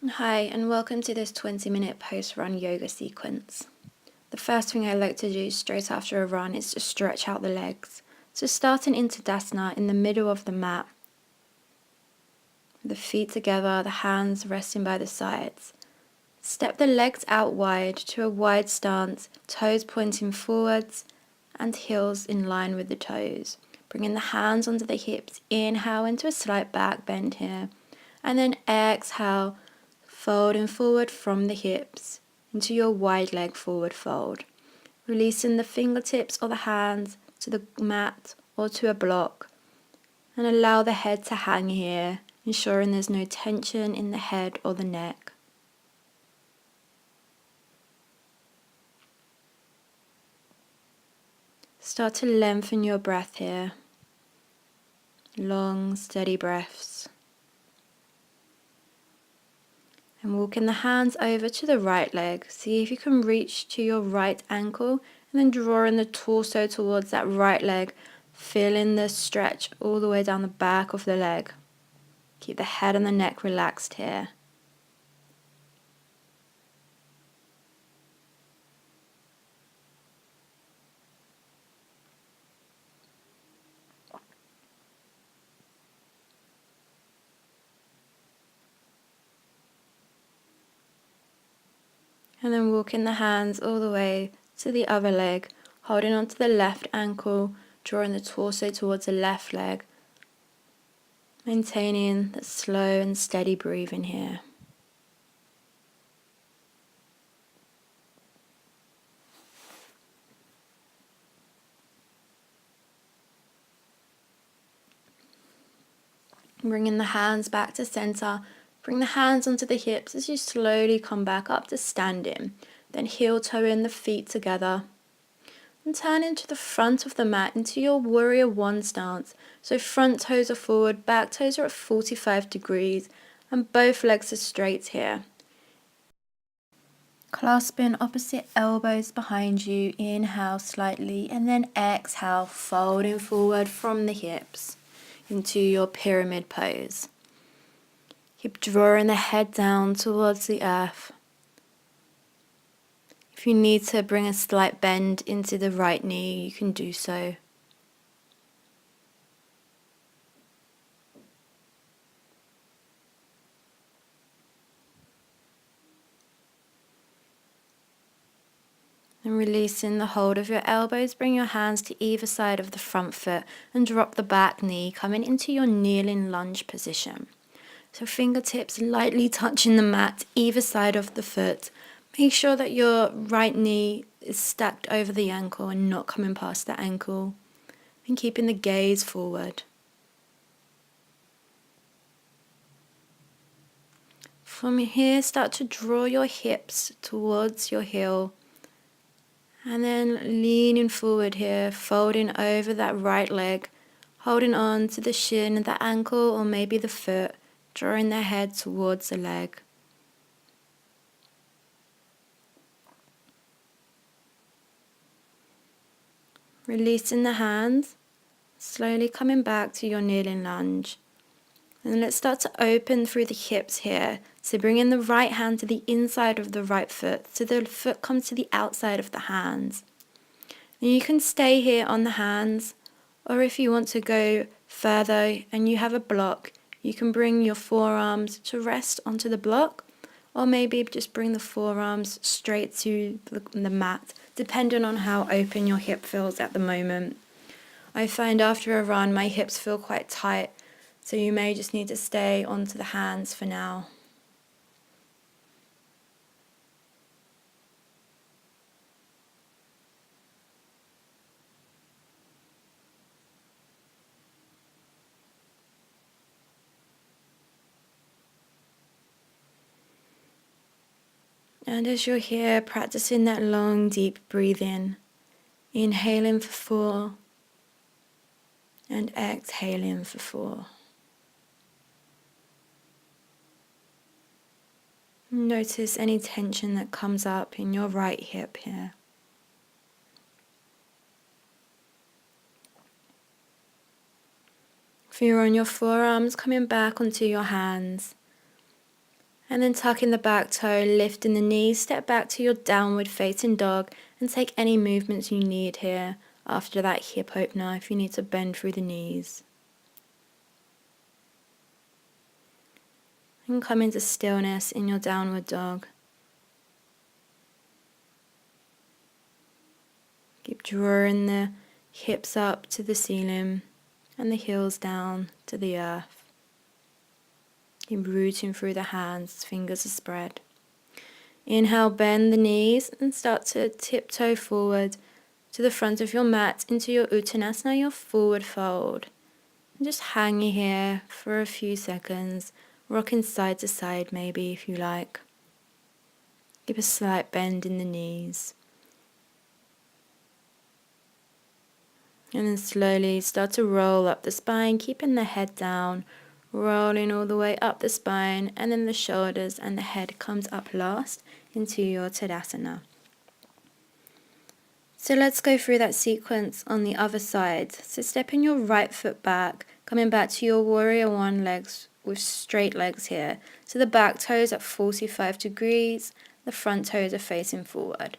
Hi, and welcome to this 20-minute post-run yoga sequence. The first thing I like to do straight after a run is to stretch out the legs. So starting into Tadasana in the middle of the mat, the feet together, the hands resting by the sides. Step the legs out wide to a wide stance, toes pointing forwards and heels in line with the toes. Bringing the hands onto the hips, inhale into a slight back bend here, and then exhale, folding forward from the hips into your wide leg forward fold. Releasing the fingertips or the hands to the mat or to a block, and allow the head to hang here, ensuring there's no tension in the head or the neck. Start to lengthen your breath here. Long, steady breaths. And walking the hands over to the right leg. See if you can reach to your right ankle and then drawing the torso towards that right leg, feeling the stretch all the way down the back of the leg. Keep the head and the neck relaxed here. And then walking the hands all the way to the other leg, holding onto the left ankle, drawing the torso towards the left leg, maintaining that slow and steady breathing here. Bringing the hands back to center. Bring the hands onto the hips as you slowly come back up to standing. Then heel toe in the feet together. And turn into the front of the mat into your warrior one stance. So front toes are forward, back toes are at 45 degrees, and both legs are straight here. Clasping opposite elbows behind you, inhale slightly, and then exhale, folding forward from the hips into your pyramid pose. Keep drawing the head down towards the earth. If you need to bring a slight bend into the right knee, you can do so. And releasing the hold of your elbows, bring your hands to either side of the front foot and drop the back knee, coming into your kneeling lunge position. So fingertips lightly touching the mat either side of the foot. Make sure that your right knee is stacked over the ankle and not coming past the ankle. And keeping the gaze forward. From here, start to draw your hips towards your heel. And then leaning forward here, folding over that right leg, holding on to the shin, the ankle, or maybe the foot, drawing the head towards the leg. Releasing the hands, slowly coming back to your kneeling lunge. And let's start to open through the hips here. So bringing the right hand to the inside of the right foot, so the foot comes to the outside of the hands. And you can stay here on the hands, or if you want to go further and you have a block, you can bring your forearms to rest onto the block, or maybe just bring the forearms straight to the mat, depending on how open your hip feels at the moment. I find after a run my hips feel quite tight, so you may just need to stay onto the hands for now. And as you're here practicing that long deep breathing, inhaling for 4 and exhaling for 4. Notice any tension that comes up in your right hip here. If you're on your forearms, coming back onto your hands. And then tucking the back toe, lifting the knees, step back to your downward facing dog and take any movements you need here after that hip opener if you need to bend through the knees. And come into stillness in your downward dog. Keep drawing the hips up to the ceiling and the heels down to the earth. Keep rooting through the hands, fingers are spread. Inhale, bend the knees and start to tiptoe forward to the front of your mat into your Uttanasana, your forward fold. And just hang here for a few seconds, rocking side to side maybe if you like. Give a slight bend in the knees. And then slowly start to roll up the spine, keeping the head down, rolling all the way up the spine, and then the shoulders and the head comes up last into your Tadasana. So let's go through that sequence on the other side. So stepping your right foot back, coming back to your warrior one legs with straight legs here. So the back toes at 45 degrees, the front toes are facing forward.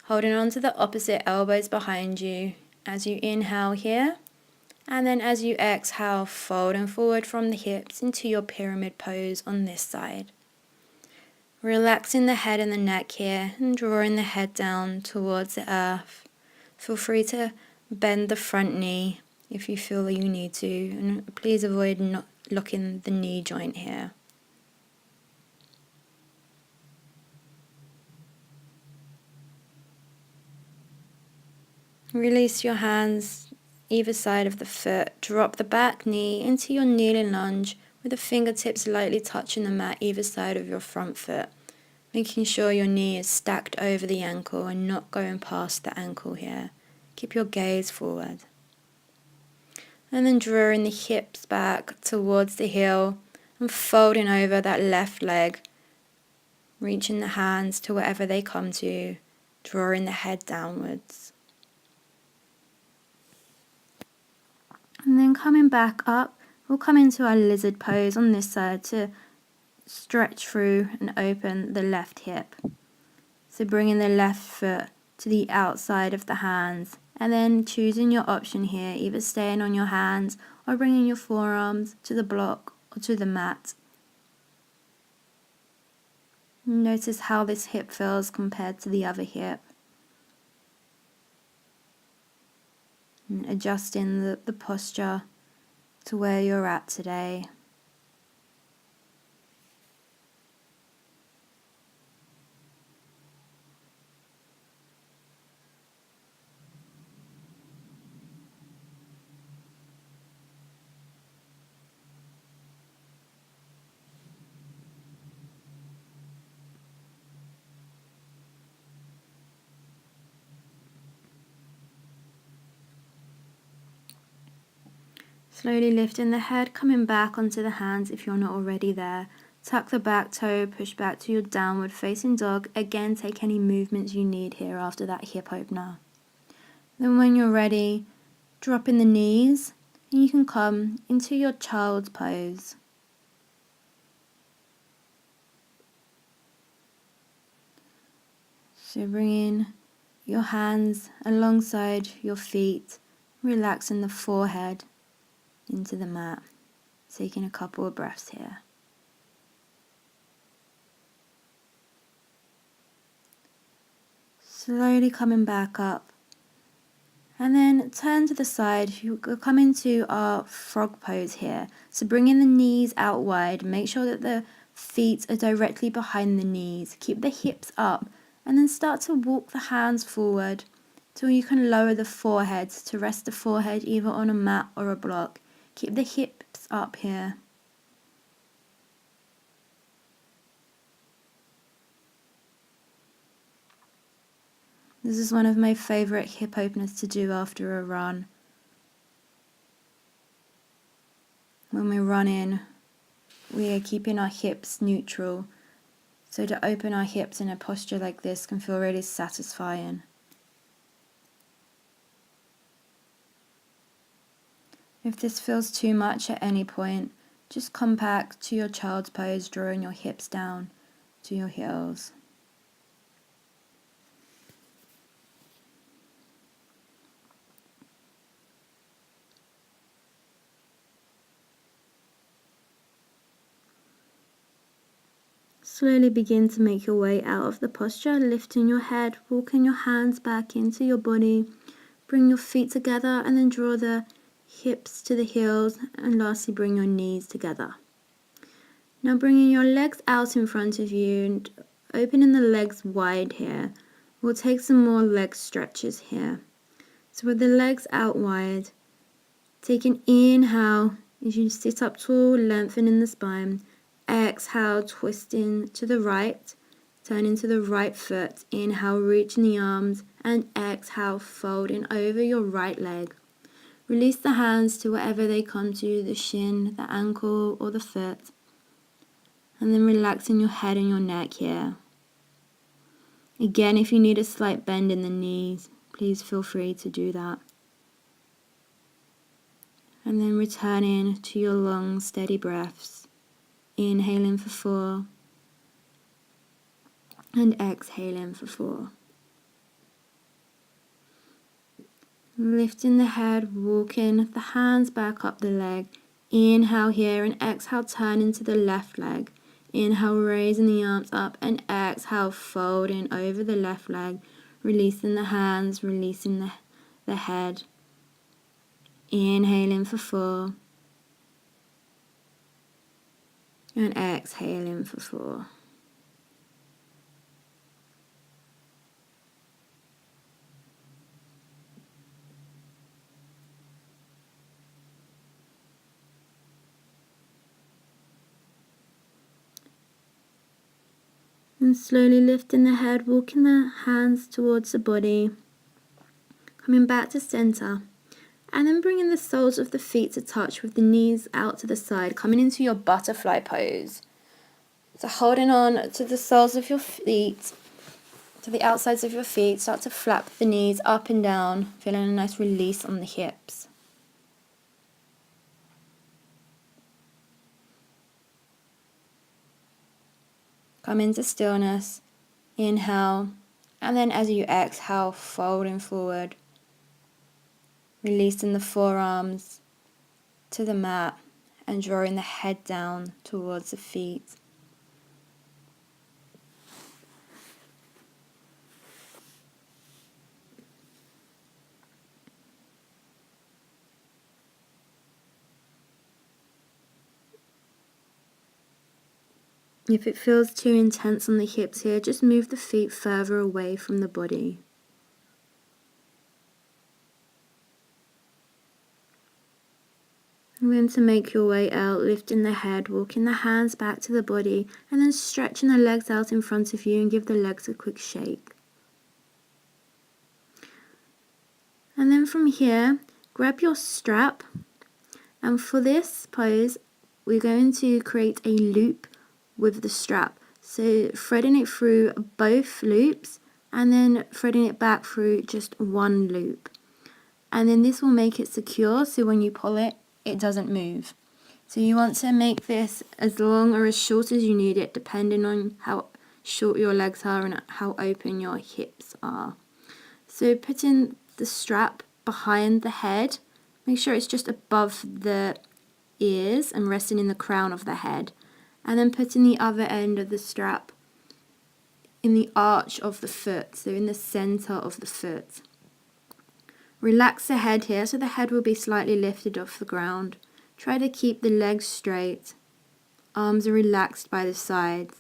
Holding on to the opposite elbows behind you as you inhale here. And then as you exhale, folding forward from the hips into your pyramid pose on this side. Relaxing the head and the neck here and drawing the head down towards the earth. Feel free to bend the front knee if you feel that you need to, and please avoid not locking the knee joint here. Release your hands either side of the foot. Drop the back knee into your kneeling lunge with the fingertips lightly touching the mat either side of your front foot, making sure your knee is stacked over the ankle and not going past the ankle here. Keep your gaze forward. And then drawing the hips back towards the heel and folding over that left leg, reaching the hands to wherever they come to, drawing the head downwards. And then coming back up, we'll come into our lizard pose on this side to stretch through and open the left hip. So bringing the left foot to the outside of the hands and then choosing your option here, either staying on your hands or bringing your forearms to the block or to the mat. Notice how this hip feels compared to the other hip. And adjusting the posture to where you're at today. Slowly lifting the head, coming back onto the hands if you're not already there. Tuck the back toe, push back to your downward facing dog. Again, take any movements you need here after that hip opener. Then when you're ready, drop in the knees and you can come into your child's pose. So bringing your hands alongside your feet, relaxing the forehead into the mat, taking a couple of breaths here. Slowly coming back up, and then turn to the side. You come into our frog pose here. So bringing the knees out wide, make sure that the feet are directly behind the knees. Keep the hips up, and then start to walk the hands forward till you can lower the forehead to rest the forehead either on a mat or a block. Keep the hips up here. This is one of my favorite hip openers to do after a run. When we run in, we are keeping our hips neutral. So to open our hips in a posture like this can feel really satisfying. If this feels too much at any point, just come back to your child's pose, drawing your hips down to your heels. Slowly begin to make your way out of the posture, lifting your head, walking your hands back into your body. Bring your feet together and then draw the hips to the heels, and lastly bring your knees together. Now bringing your legs out in front of you and opening the legs wide here. We'll take some more leg stretches here. So with the legs out wide, take an inhale as you sit up tall, lengthening the spine. Exhale, twisting to the right, turning to the right foot. Inhale, reaching the arms, and exhale, folding over your right leg. Release the hands to wherever they come to, the shin, the ankle, or the foot. And then relaxing your head and your neck here. Again, if you need a slight bend in the knees, please feel free to do that. And then returning to your long, steady breaths. Inhaling for 4 and exhaling for 4. Lifting the head, walking the hands back up the leg. Inhale here and exhale, turning to the left leg. Inhale, raising the arms up, and exhale, folding over the left leg. Releasing the hands, releasing the head. Inhaling for 4. And exhaling for 4. And slowly lifting the head, walking the hands towards the body. Coming back to center. And then bringing the soles of the feet to touch with the knees out to the side, coming into your butterfly pose. So holding on to the soles of your feet, to the outsides of your feet, start to flap the knees up and down, feeling a nice release on the hips. Come into stillness, inhale, and then as you exhale, folding forward. Releasing the forearms to the mat and drawing the head down towards the feet. If it feels too intense on the hips here, just move the feet further away from the body. And then to make your way out, lifting the head, walking the hands back to the body, and then stretching the legs out in front of you and give the legs a quick shake. And then from here, grab your strap, and for this pose, we're going to create a loop with the strap. So threading it through both loops, and then threading it back through just one loop. And then this will make it secure, so when you pull it, it doesn't move. So you want to make this as long or as short as you need it, depending on how short your legs are and how open your hips are. So putting the strap behind the head, make sure it's just above the ears and resting in the crown of the head. And then putting the other end of the strap in the arch of the foot, so in the center of the foot. Relax the head here, so the head will be slightly lifted off the ground. Try to keep the legs straight. Arms are relaxed by the sides.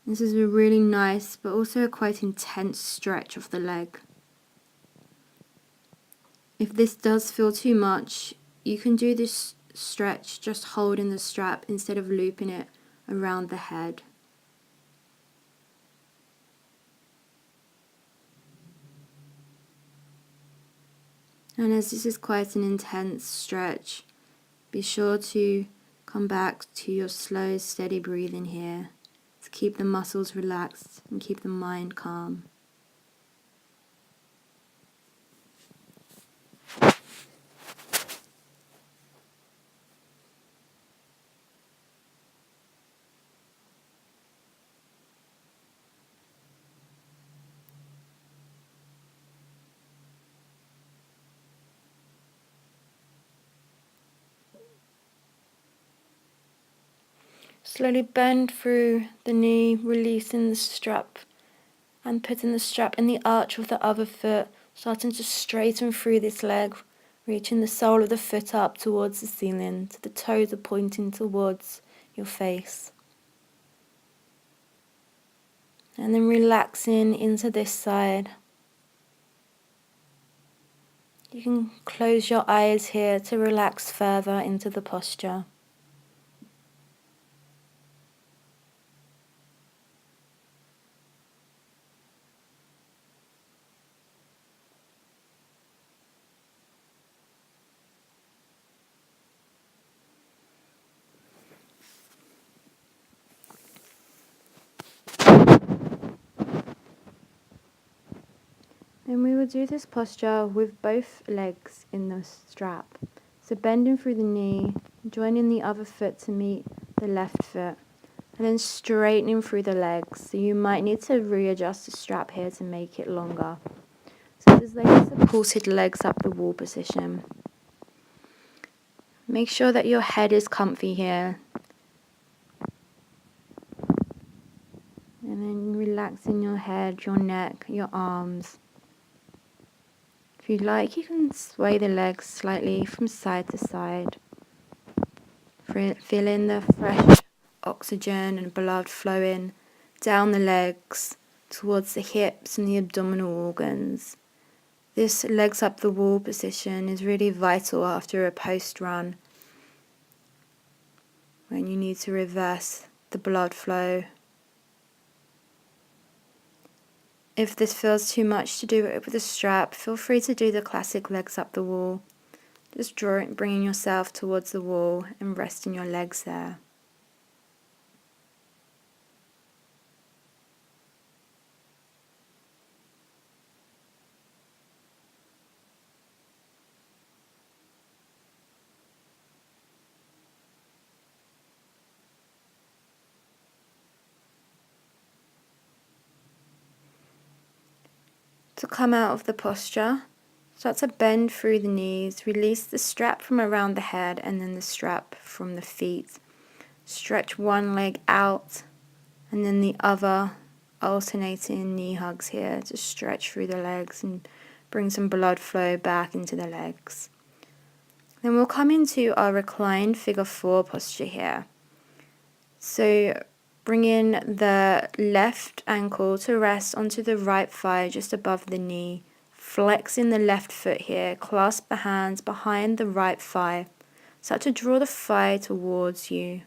This is a really nice, but also a quite intense stretch of the leg. If this does feel too much, you can do this stretch just holding the strap instead of looping it around the head. And as this is quite an intense stretch, be sure to come back to your slow, steady breathing here to keep the muscles relaxed and keep the mind calm. Slowly bend through the knee, releasing the strap and putting the strap in the arch of the other foot, starting to straighten through this leg, reaching the sole of the foot up towards the ceiling, so the toes are pointing towards your face. And then relaxing into this side. You can close your eyes here to relax further into the posture. And we will do this posture with both legs in the strap. So bending through the knee, joining the other foot to meet the left foot, and then straightening through the legs. So you might need to readjust the strap here to make it longer. So there's like a supported legs up the wall position. Make sure that your head is comfy here. And then relaxing your head, your neck, your arms. If you like, you can sway the legs slightly from side to side. Feeling the fresh oxygen and blood flowing down the legs towards the hips and the abdominal organs. This legs up the wall position is really vital after a post run when you need to reverse the blood flow. If this feels too much to do it with a strap, feel free to do the classic legs up the wall. Just bringing yourself towards the wall and resting your legs there. To come out of the posture, start to bend through the knees, release the strap from around the head and then the strap from the feet. Stretch one leg out and then the other, alternating knee hugs here to stretch through the legs and bring some blood flow back into the legs. Then we'll come into our reclined figure 4 posture here. So bring in the left ankle to rest onto the right thigh just above the knee. Flexing the left foot here. Clasp the hands behind the right thigh. Start to draw the thigh towards you.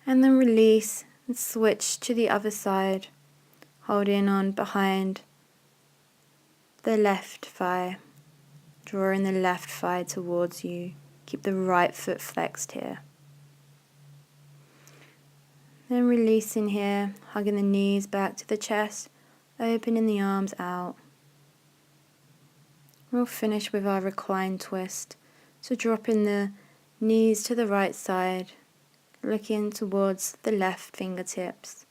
And then release and switch to the other side. Holding on behind the left thigh. Drawing the left thigh towards you. Keep the right foot flexed here. Then releasing here, hugging the knees back to the chest, opening the arms out. We'll finish with our reclined twist. So dropping the knees to the right side, looking towards the left fingertips.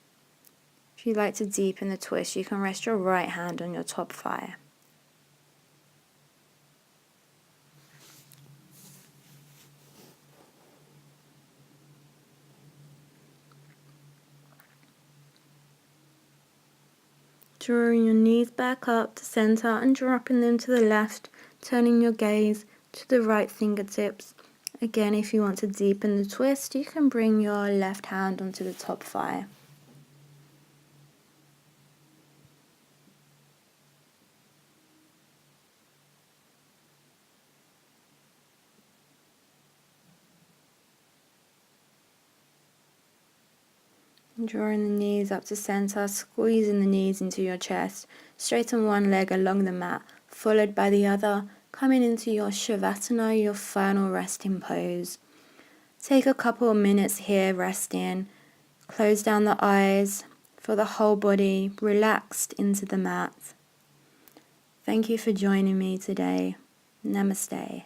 If you'd like to deepen the twist, you can rest your right hand on your top thigh. Drawing your knees back up to center and dropping them to the left, turning your gaze to the right fingertips. Again, if you want to deepen the twist, you can bring your left hand onto the top thigh. Drawing the knees up to center, squeezing the knees into your chest. Straighten one leg along the mat, followed by the other, coming into your Shavasana, your final resting pose. Take a couple of minutes here resting. Close down the eyes, feel the whole body relaxed into the mat. Thank you for joining me today. Namaste.